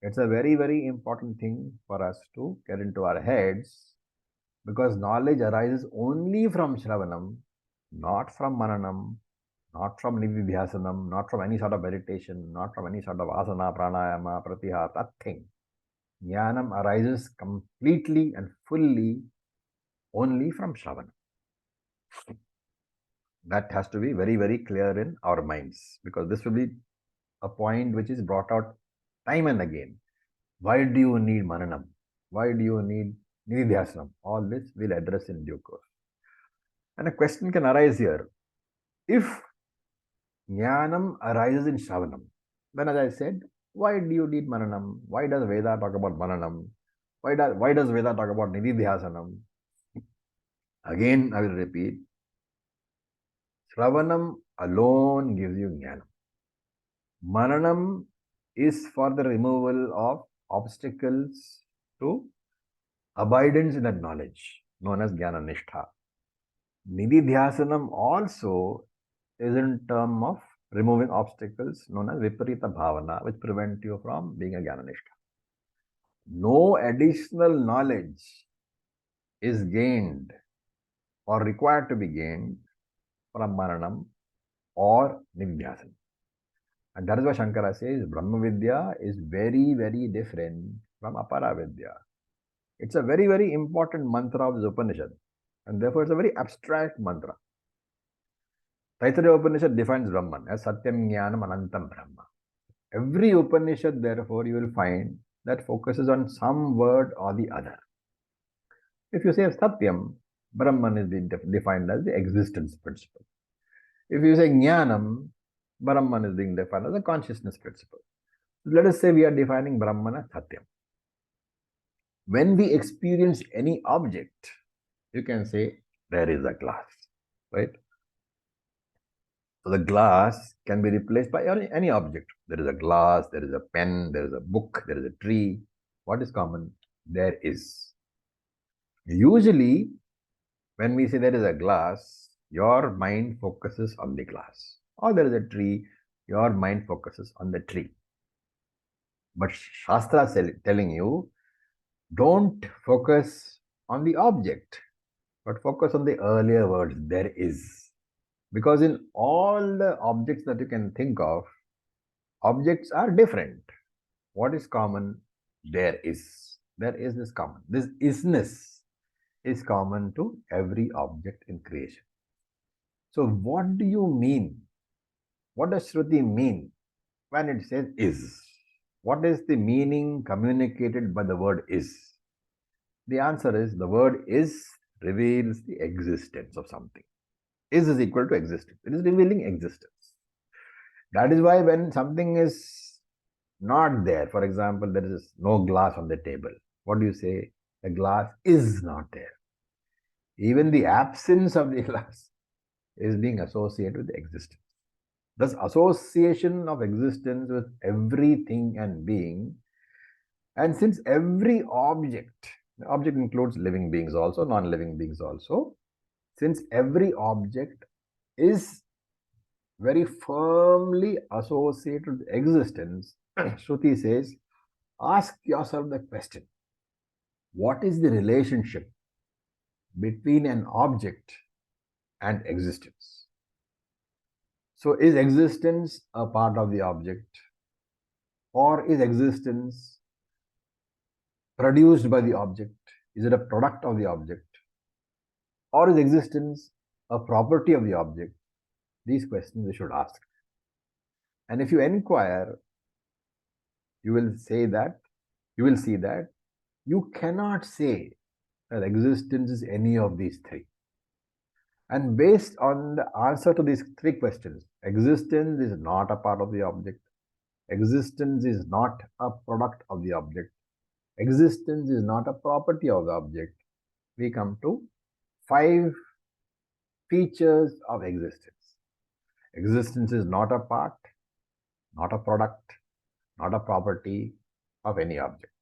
It's a very, very important thing for us to get into our heads, because knowledge arises only from Shravanam, not from Mananam, not from Nididhyasanam, not from any sort of meditation, not from any sort of asana, pranayama, pratihara, nothing. Jnanam arises completely and fully only from Shravanam. That has to be very, very clear in our minds, because this will be a point which is brought out time and again. Why do you need Mananam? Why do you need Nididhyasanam? All this we'll address in due course. And a question can arise here. If Jnanam arises in Shravanam, then as I said, why do you need Mananam? Why does Veda talk about Mananam? Why does Veda talk about Nididhyasanam? Again, I will repeat. Shravanam alone gives you Jnanam. Mananam is for the removal of obstacles to abidance in that knowledge, known as Jnana Nishtha. Nididhyasanam also is in term of removing obstacles, known as Viparita Bhavana, which prevent you from being a Jnana Nishtha. No additional knowledge is gained or required to be gained from Maranam or Nididhyasanam. And that is why Shankara says Brahma Vidya is very, very different from Apara Vidya. It's a very, very important mantra of this Upanishad. And therefore, it's a very abstract mantra. Taittiriya Upanishad defines Brahman as Satyam Jnanam Anantam Brahma. Every Upanishad, therefore, you will find that focuses on some word or the other. If you say Satyam, Brahman is being defined as the existence principle. If you say Jnanam, Brahman is being defined as a consciousness principle. Let us say we are defining Brahman as Satyam. When we experience any object, you can say there is a glass, right? So the glass can be replaced by any object. There is a glass, there is a pen, there is a book, there is a tree. What is common? There is. Usually, when we say there is a glass, your mind focuses on the glass. Or there is a tree, your mind focuses on the tree. But Shastra is telling you, don't focus on the object, but focus on the earlier words, there is. Because in all the objects that you can think of, objects are different. What is common? There is. There is this common. This isness is common to every object in creation. So what do you mean? What does Shruti mean when it says is? What is the meaning communicated by the word is? The answer is the word is reveals the existence of something. Is equal to existence. It is revealing existence. That is why when something is not there, for example, there is no glass on the table. What do you say? The glass is not there. Even the absence of the glass is being associated with existence. Thus, association of existence with everything and being, and since every object includes living beings also, non-living beings also, since every object is very firmly associated with existence, Shruti says, ask yourself the question, what is the relationship between an object and existence? So is existence a part of the object, or is existence produced by the object? Is it a product of the object, or is existence a property of the object? These questions we should ask. And if you inquire, you will see that you cannot say that existence is any of these three. And based on the answer to these three questions, existence is not a part of the object, existence is not a product of the object, existence is not a property of the object, we come to 5 features of existence. Existence is not a part, not a product, not a property of any object.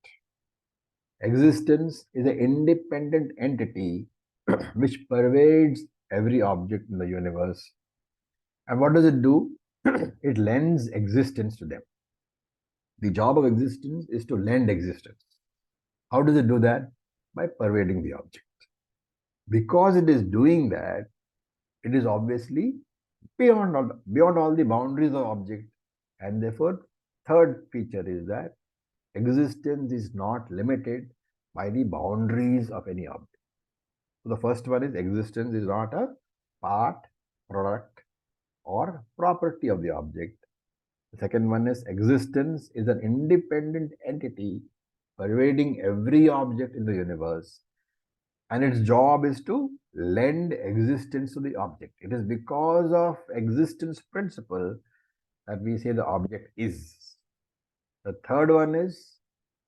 Existence is an independent entity which pervades every object in the universe. And what does it do? It lends existence to them. The job of existence is to lend existence. How does it do that? By pervading the object. Because it is doing that, it is obviously beyond all the boundaries of object. And therefore, third feature is that existence is not limited by the boundaries of any object. So the first one is existence is not a part, product, or property of the object. The second one is existence is an independent entity pervading every object in the universe, and its job is to lend existence to the object. It is because of existence principle that we say the object is. The third one is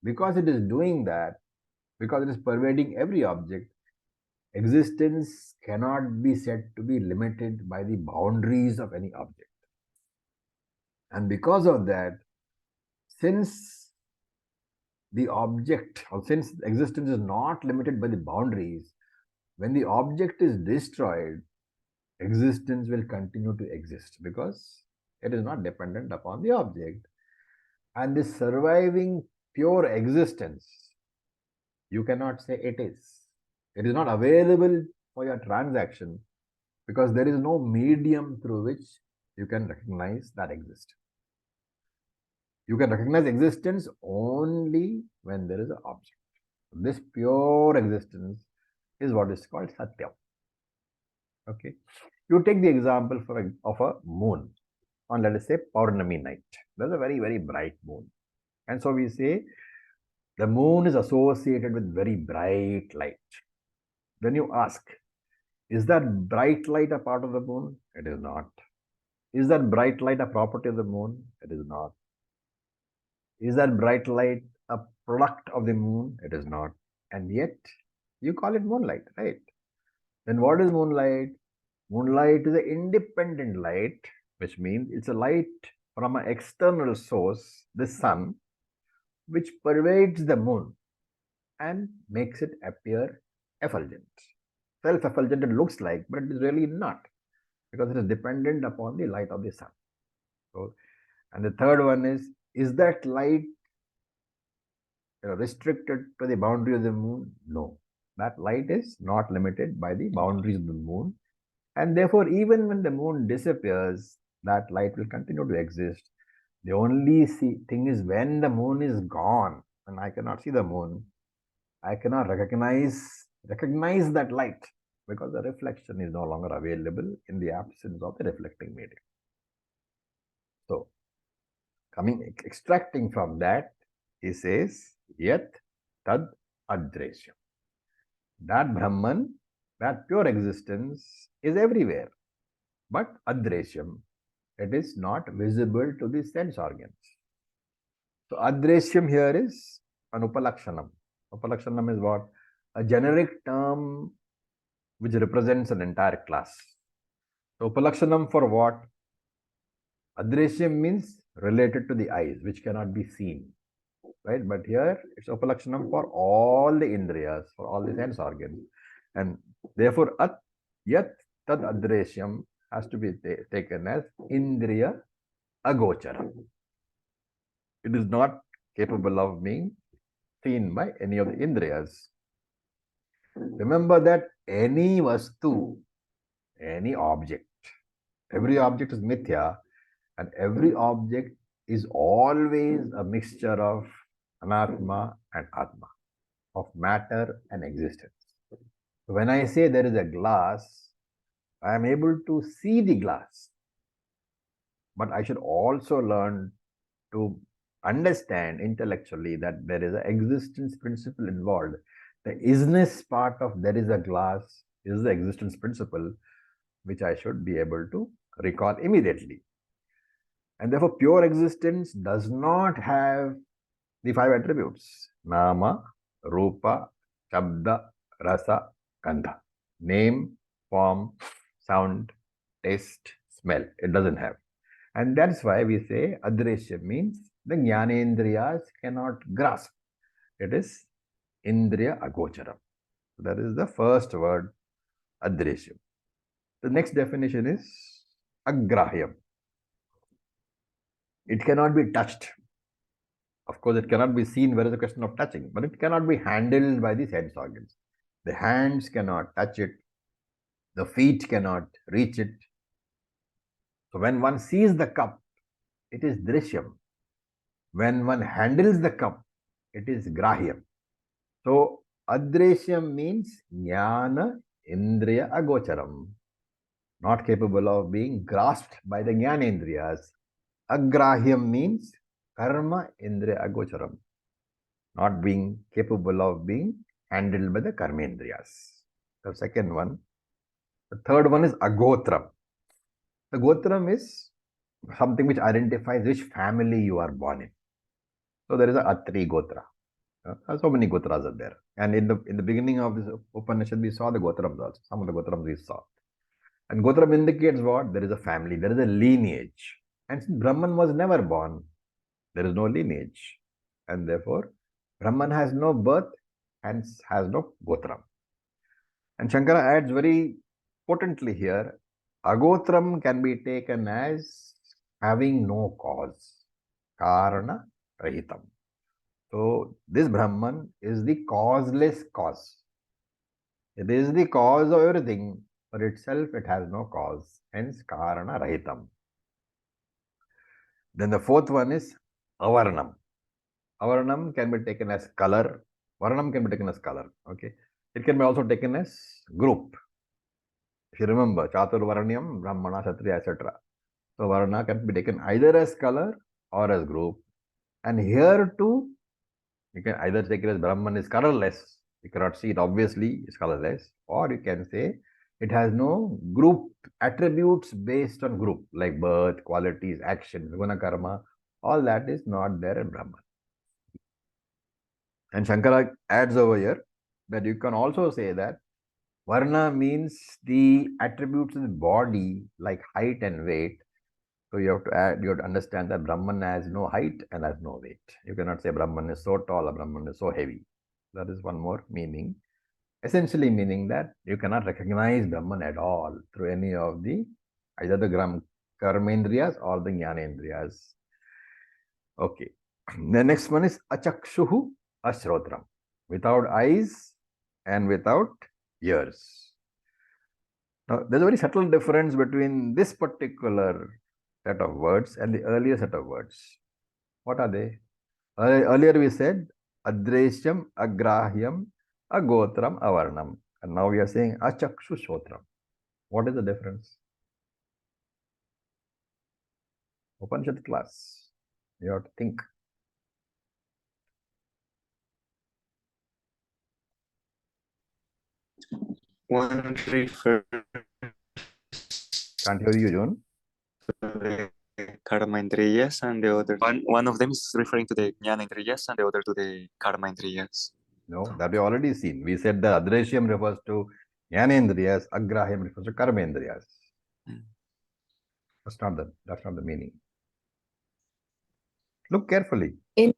because it is doing that, because it is pervading every object, existence cannot be said to be limited by the boundaries of any object. And because of that, since the object, or since existence is not limited by the boundaries, when the object is destroyed, existence will continue to exist because it is not dependent upon the object. And this surviving pure existence, you cannot say it is. It is not available for your transaction because there is no medium through which you can recognize that existence. You can recognize existence only when there is an object. This pure existence is what is called Satyam. Okay. You take the example of a moon on, let us say, Paurnami night. There's a very, very bright moon. And so we say the moon is associated with very bright light. When you ask, is that bright light a part of the moon? It is not. Is that bright light a property of the moon? It is not. Is that bright light a product of the moon? It is not. And yet, you call it moonlight, right? Then what is moonlight? Moonlight is an independent light, which means it's a light from an external source, the sun, which pervades the moon and makes it appear effulgent. Self-effulgent it looks like, but it is really not, because it is dependent upon the light of the sun. So, and the third one is that light restricted to the boundary of the moon? No. That light is not limited by the boundaries of the moon. And therefore, even when the moon disappears, that light will continue to exist. The only thing is when the moon is gone, and I cannot see the moon, I cannot recognize that light, because the reflection is no longer available in the absence of the reflecting medium. So, extracting from that, he says, Yat Tad Adreshyam. That Brahman, that pure existence is everywhere. But Adreshyam, it is not visible to the sense organs. So Adreshyam here is an Upalakshanam. Upalakshanam is what? A generic term which represents an entire class. So Upalakshanam for what? Adreshyam means related to the eyes, which cannot be seen. Right? But here it's Upalakshanam for all the Indriyas, for all the sense organs. And therefore, Yat Tad Adreshyam has to be taken as Indriya Agocharam. It is not capable of being seen by any of the Indriyas. Remember that any Vastu, any object, every object is Mithya, and every object is always a mixture of Anatma and Atma, of matter and existence. So when I say there is a glass, I am able to see the glass, but I should also learn to understand intellectually that there is an existence principle involved. The isness part of there is a glass is the existence principle, which I should be able to recall immediately. And therefore, pure existence does not have the 5 attributes: Nama, Rupa, Shabda, Rasa, Gandha. Name, form, sound, taste, smell. It doesn't have. And that's why we say Adresya means the Jnanendriyas cannot grasp. It is Indriya Agocharam. That is the first word, Adresya. The next definition is Agrahyam. It cannot be touched. Of course, it cannot be seen, where is the question of touching, but it cannot be handled by the sense organs. The hands cannot touch it. The feet cannot reach it. So when one sees the cup, it is Drishyam. When one handles the cup, it is Grahyam. So Adreshyam means Jnana Indriya Agocharam, not capable of being grasped by the Jnanendriyas. Agrahyam means Karma Indriya Agocharam, not being capable of being handled by the Karmendriyas. The second one. The third one is Agotram. The Gotram is something which identifies which family you are born in. So there is a Atri Gotra. So many Gotras are there. And in the beginning of this Upanishad, we saw the Gotrams also. Some of the Gotrams we saw. And Gotram indicates what? There is a family, there is a lineage. And since Brahman was never born, there is no lineage. And therefore, Brahman has no birth, hence has no Gotram. And Shankara adds very potently here, Agotram can be taken as having no cause, Karana Rahitam. So this Brahman is the causeless cause. It is the cause of everything, but itself it has no cause, hence Karana Rahitam. Then the fourth one is Avarnam. Avarnam can be taken as color. Varnam can be taken as color. Okay. It can be also taken as group. If you remember, Chatur Varanyam, Brahmana, Kshatriya, etc. So Varna can be taken either as color or as group. And here too, you can either take it as Brahman is colorless. You cannot see it obviously, it's colorless. Or you can say it has no group attributes based on group, like birth, qualities, actions, guna karma. All that is not there in Brahman. And Shankara adds over here that you can also say that Varna means the attributes of the body like height and weight. So you have to add, you have to understand that Brahman has no height and has no weight. You cannot say Brahman is so tall or Brahman is so heavy. That is one more meaning. Essentially meaning that you cannot recognize Brahman at all through any of the either the karmendriyas or the jnanendriyas. Okay. The next one is achakshuhu ashrotram. Without eyes and without ears. Now, there's a very subtle difference between this particular set of words and the earlier set of words. What are they? Earlier we said adreshyam, agrahyam, agotram, avarnam. And now we are saying achakshu shotram. What is the difference? Upanishad class. You have to think. One refers Can't hear you, June. to the karma indriyas and the other one of them is referring to the jnana indriyas and the other to the karma indriyas. No, that we already seen. We said the adreshyam refers to jnanendriyas, agrahyam refers to karmendriyas. That's not the meaning. Look carefully. In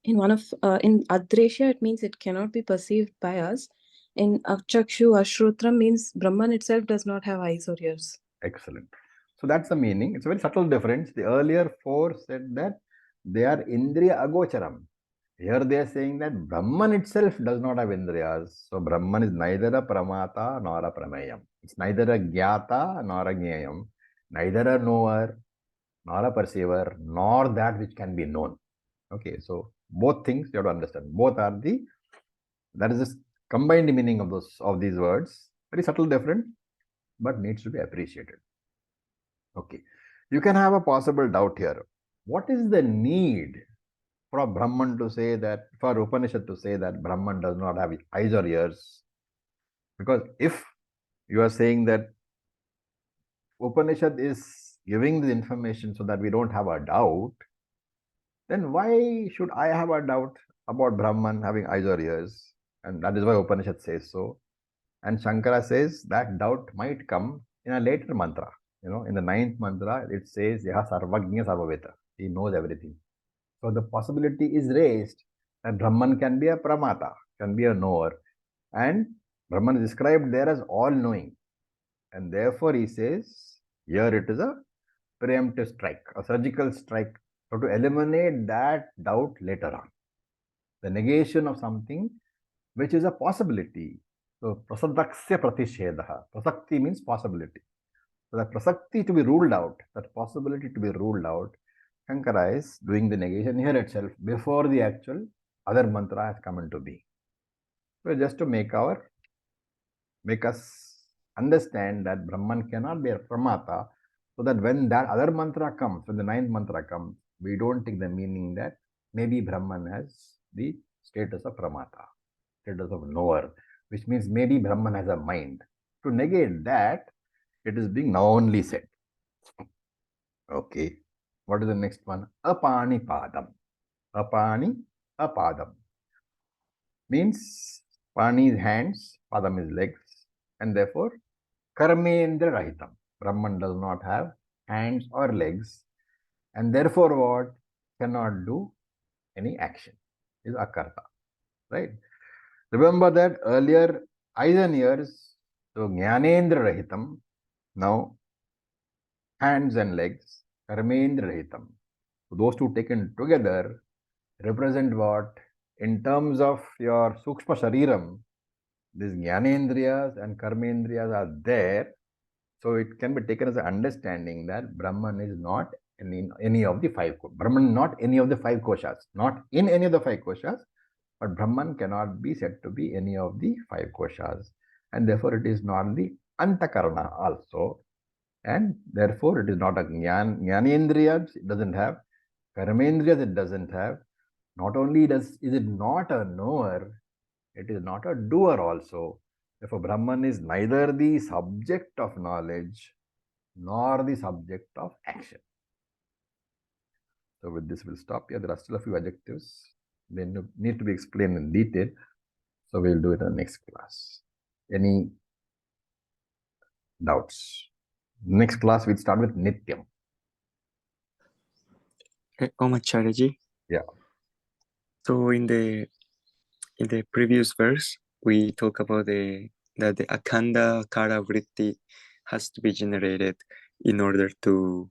Adresha, it means it cannot be perceived by us. In Achakshu, Ashrutram means Brahman itself does not have eyes or ears. Excellent. So that's the meaning. It's a very subtle difference. The earlier four said that they are Indriya Agocharam. Here they are saying that Brahman itself does not have Indriyas. So Brahman is neither a Pramata nor a Prameyam. It's neither a Gyata nor a Jnayam, neither a knower nor a perceiver, nor that which can be known. Okay, so both things you have to understand. Both are that is the combined meaning of these words. Very subtle difference, but needs to be appreciated. Okay, you can have a possible doubt here. What is the need for Brahman to say that, for Upanishad to say that Brahman does not have eyes or ears? Because if you are saying that Upanishad is giving the information so that we don't have a doubt, then why should I have a doubt about Brahman having eyes or ears? And that is why Upanishad says so. And Shankara says that doubt might come in a later mantra. You know, in the 9th mantra, it says, Yaha Sarvagnya Sarvaveta. He knows everything. So the possibility is raised that Brahman can be a Pramata, can be a knower. And Brahman is described there as all-knowing. And therefore he says, here it is a preemptive strike, a surgical strike. So to eliminate that doubt later on. The negation of something which is a possibility. So prasaddaksya pratishedaha. Prasakti means possibility. So that prasakti to be ruled out, that possibility to be ruled out, Shankara is doing the negation here itself before the actual other mantra has come into being. So just to make us understand that Brahman cannot be a Pramata, so that when that other mantra comes, when the 9th mantra comes, we don't take the meaning that maybe Brahman has the status of Pramata, status of knower, which means maybe Brahman has a mind. To negate that, it is being now only said. Okay. What is the next one? Apani padam. Apani apadam. Means pani is hands, padam is legs, and therefore karmendra rahitam. Brahman does not have hands or legs, and therefore what? Cannot do any action. Is akarta. Right? Remember that earlier eyes and ears, so jnanendra rahitam, now hands and legs, karmendra rahitam. So those two taken together represent what? In terms of your sukshma shariram, these jnanendriyas and karmendriyas are there. So it can be taken as an understanding that Brahman is not in any of the five. Brahman, not any of the five koshas, not in any of the five koshas, but Brahman cannot be said to be any of the five koshas, and therefore it is not the Antakarana also, and therefore it is not a Jnanendriyas, it doesn't have, Karmendriyas, it doesn't have. Not only is it not a knower, it is not a doer also. Therefore, Brahman is neither the subject of knowledge nor the subject of action. So with this, we'll stop here. There are still a few adjectives. They need to be explained in detail. So we'll do it in the next class. Any doubts? Next class, we'll start with Nityam. Acharya. Yeah. So in the previous verse, we talk about that the Akhanda Kara Vritti has to be generated in order to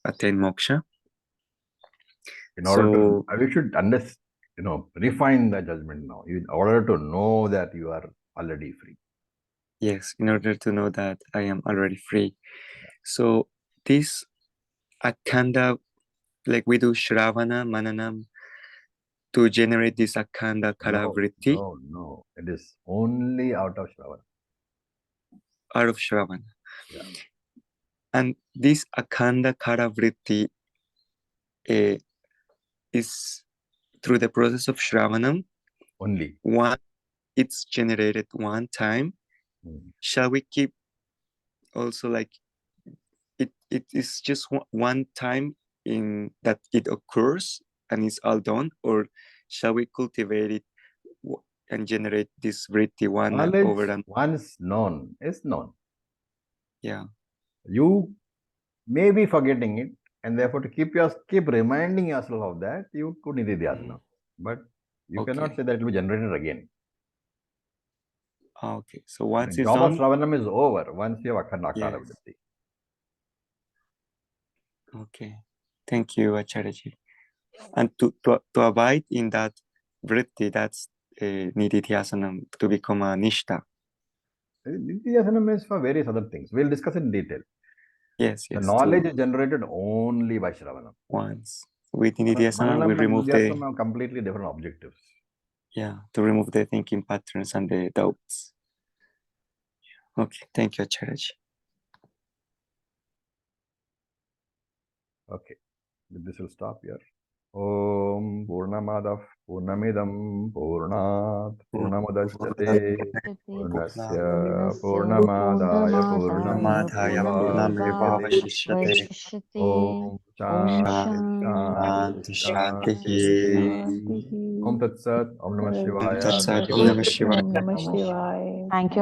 attain moksha. In order to, we should refine the judgment now. In order to know that you are already free. Yes, in order to know that I am already free. So this Akhanda, like we do Shravana, Mananam, to generate this Akhanda Kara Vritti. No. It is only out of Shravana. Out of Shravana. Yeah. And this Akhanda Kara Vritti is through the process of Shravanam. Only. It's generated one time. Shall we keep also like it is just one time in that it occurs and it's all done, or shall we cultivate it and generate this vritti one knowledge over and once known is known. Yeah. You may be forgetting it, and therefore to keep reminding yourself of that, you could nididhyasana. But you cannot say that it will be generated again. Okay. So once the it's job done, of Shravanam is over once you have Akhanda Akara Vritti. Okay. Thank you, Acharya. And to abide in that vritti, that's nididhyasanam, to become a nishta. Nididhyasanam is for various other things. We'll discuss in detail. Yes. The knowledge is generated only by Shravanam. Once. With nididhyasana, we Mananam remove and have completely different objectives. Yeah, to remove the thinking patterns and the doubts. Okay, thank you, Acharya. Okay, this will stop here. Om Purnamadav Purnamidam Purnat Purnamudachyate Purnasya Purnamadaya Purnamevavashishyate. Om Shanti Shanti. Om Tat Sat. Om Namah Shivaya. Thank you.